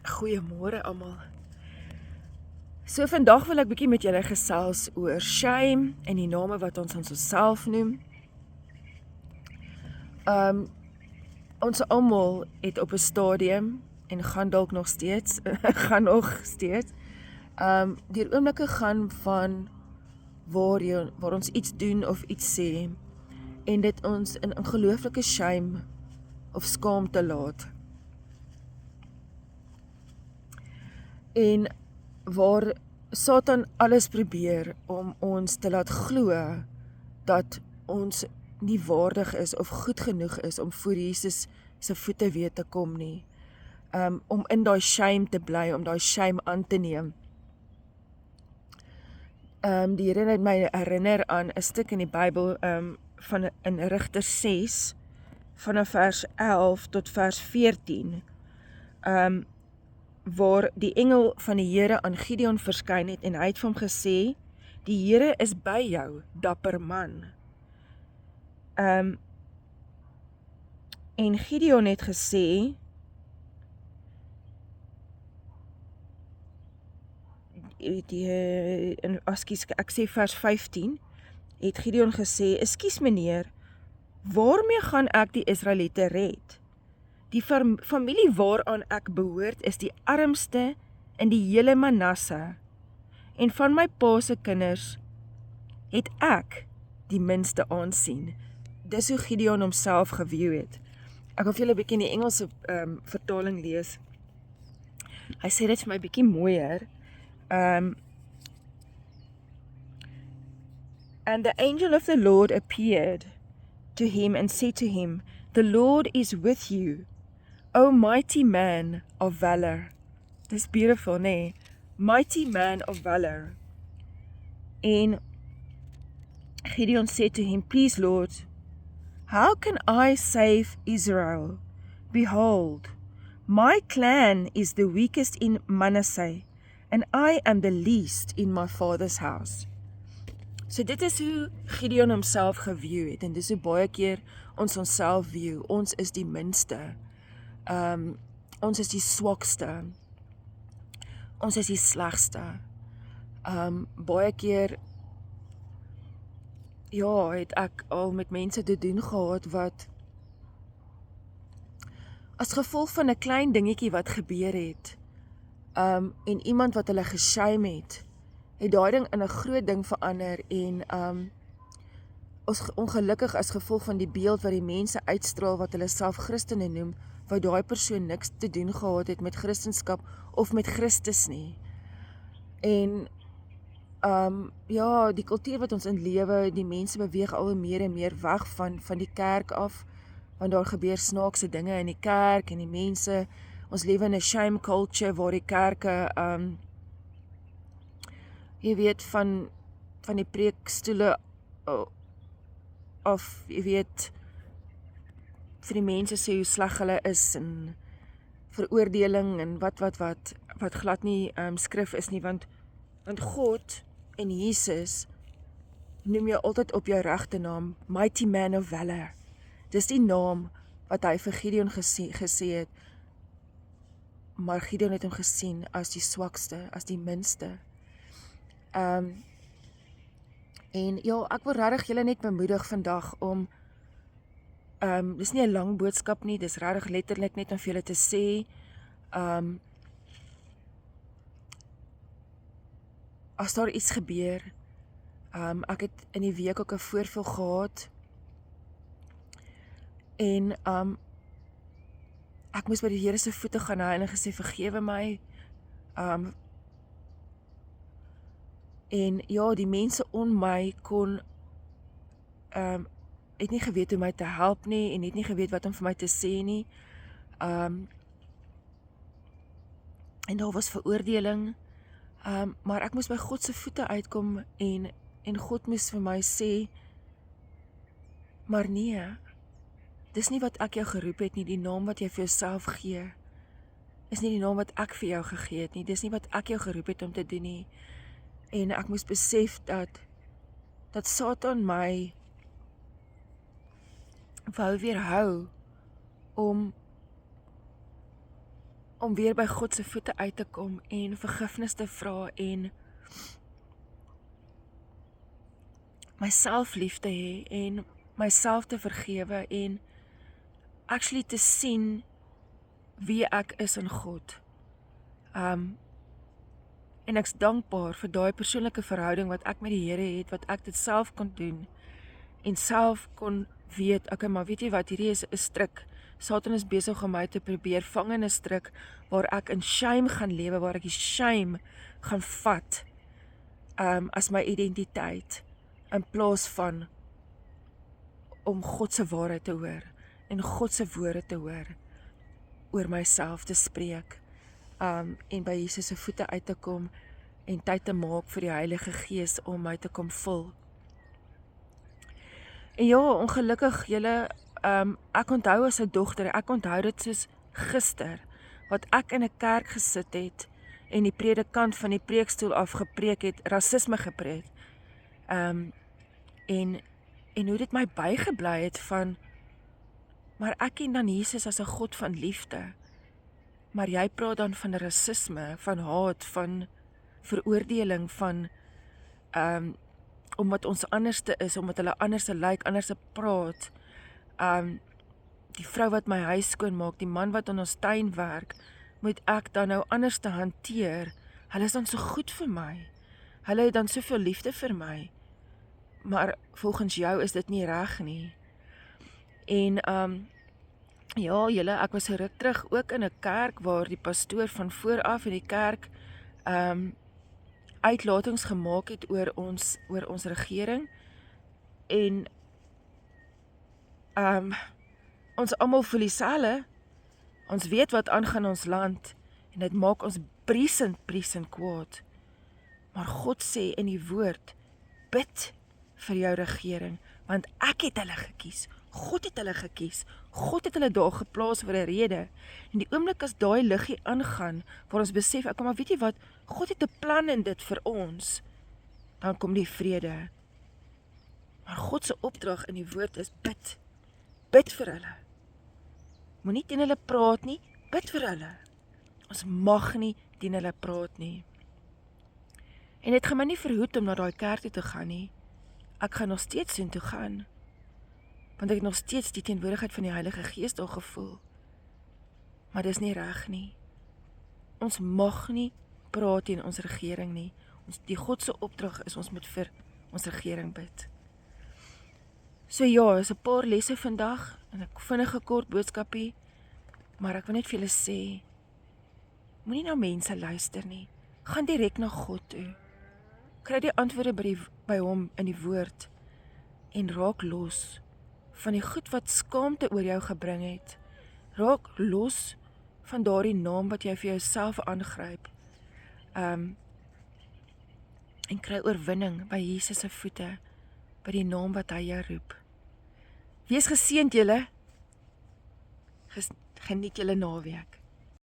Goeiemôre almal. So vandag wil ek bietjie met julle gesels oor shame en die name wat ons onsself noem. Ons almal het op 'n stadium en gaan dalk nog steeds, deur oomblikke gaan van waar ons iets doen of iets sê en dit ons in ongelooflike shame of skaamte laat. En waar Satan alles probeer om ons te laat glo dat ons nie waardig is of goed genoeg is om voor Jesus se voete weer te kom nie. Om in daai shame te bly, om daai shame aan te neem. Die Here het my herinner aan 'n stuk in die Bybel van in Rigters 6 vanaf vers 11 tot vers 14. Waar die engel van die Here aan Gideon verskyn het en hy het vir hom gesê, die Here is by jou, dapper man. En Gideon het gesê, ek sê vers 15, het Gideon gesê, ekskuus meneer, waarmee gaan ek die Israeliete red? Die familie waaraan ek behoort is die armste in die hele Manasse, en van my pa se kinders het ek die minste aansien. Dis hoe Gideon homself geview het. Ek wil vir julle 'n bietjie in die Engelse vertaling lees. Hy sê dit vir my bietjie mooier. And the angel of the Lord appeared to him and said to him, the Lord is with you, O mighty man of valor. Dis beautiful, nee? Mighty man of valor. En Gideon said to him, please Lord, how can I save Israel? Behold, my clan is the weakest in Manasseh, and I am the least in my father's house. So dit is hoe Gideon homself geview het, en dis hoe baie keer ons onsself view, ons is die minste, ons is die swakste, ons is die slegste. Baie keer, het ek al met mense te doen gehad wat as gevolg van 'n klein dingetjie wat gebeur het, en iemand wat hulle geshame het daai ding in 'n groot ding verander en ons ongelukkig as gevolg van die beeld wat die mense uitstraal wat hulle self Christene noem, wat daai persoon niks te doen gehad het met Christendom of met Christus nie. En die kultuur wat ons in lewe, die mense beweeg al meer en meer weg van die kerk af, want daar gebeur snaakse dinge in die kerk en die mense, ons lewe in 'n shame culture waar die kerke jy weet van die preekstoele of jy weet vir die mense sê hoe sleg hulle is en veroordeling en wat glad nie skrif is nie, want God en Jesus noem jou altyd op jou regte naam, mighty man of valor. Dis die naam wat hy vir Gideon gesê het, maar Gideon het hom gesien as die swakste, as die minste. En ek wil regtig julle net bemoedig vandag om, dis nie 'n lang boodskap nie, dis regtig letterlik net om vir julle te sê, as daar iets gebeur, ek het in die week ook 'n voorval gehad, en ek moes by die Here se voete gaan huil en gesê, vergewe my, en die mense om my kon, het nie geweet hoe my te help nie, en het nie geweet wat om vir my te sê nie, en daar was veroordeling, maar ek moes by God se voete uitkom, en God moes vir my sê, maar nee, dis nie wat ek jou geroep het nie, die naam wat jy vir jouself gee, is nie die naam wat ek vir jou gegee het nie, dis nie wat ek jou geroep het om te doen nie, en ek moes besef dat Satan my wou weerhou om om weer by God se voete uit te kom en vergifnis te vra en myself lief te hê en myself te vergewe en actually te sien wie ek is in God. En ek's dankbaar vir daai persoonlike verhouding wat ek met die Here het, wat ek dit self kon doen en self kon weet, okay, maar weet jy wat, hierdie is 'n struik. Satan is besig om my te probeer vang in 'n struik waar ek in shame gaan lewe, waar ek die shame gaan vat as my identiteit, in plaas van om God se waarheid te hoor en God se woorde te hoor oor myself te spreek en by Jesus se voete uit te kom en tyd te maak vir die Heilige Gees om my te kom vul. En ja, ongelukkig julle, ek onthou as 'n dogter, ek onthou dit soos gister, wat ek in 'n kerk gesit het en die predikant van die preekstoel af gepreek het, rasisme gepreek. En hoe dit my bygebly het van, maar ek ken dan Jesus as 'n God van liefde, maar jy praat dan van rasisme, van haat, van veroordeling, van omdat ons anderste is, omdat hulle anderste lyk, anderste praat, die vrou wat my huis skoonmaak, die man wat in ons tuin werk, moet ek dan nou anderste hanteer. Hulle is dan so goed vir my, hulle het dan soveel liefde vir my, maar volgens jou is dit nie reg nie. En ja, julle, ek was 'n ruk terug ook in 'n kerk waar die pastoor van vooraf in die kerk uitlatings gemaak het oor ons regering en ons almal voel dieselfde. Ons weet wat aangaan in ons land en dit maak ons briesend kwaad. Maar God sê in die woord, bid vir jou regering, want ek het hulle gekies. God het hulle gekies. God het hulle daar geplaas vir 'n rede. En die oomblik as daai liggie aangaan, waar ons besef, ek kom maar weet jy wat, God het 'n plan in dit vir ons, dan kom die vrede. Maar God se opdrag in die woord is bid. Bid vir hulle. Moenie teen hulle praat nie, bid vir hulle. Ons mag nie teen hulle praat nie. En dit gaan my nie verhoed om na daai kerk toe te gaan nie. Ek gaan nog steeds soontoe gaan, want ek het nog steeds die teenwoordigheid van die Heilige Gees daar gevoel. Maar dis nie reg nie. Ons mag nie praat teen ons regering nie. Die God se opdrag is, ons moet vir ons regering bid. So ja, is 'n paar lesse vandag, en ek vinnige kort boodskapie, maar ek wil net vir julle sê, moenie na mense luister nie. Gaan direk na God toe. Kry die antwoorde by hom in die woord, en raak los van die goed wat skaamte oor jou gebring het. Raak los van daardie naam wat jy vir jouself aangryp. En kry oorwinning by Jesus se voete, by die naam wat hy jou roep. Wees geseënd julle. Geniet julle naweek.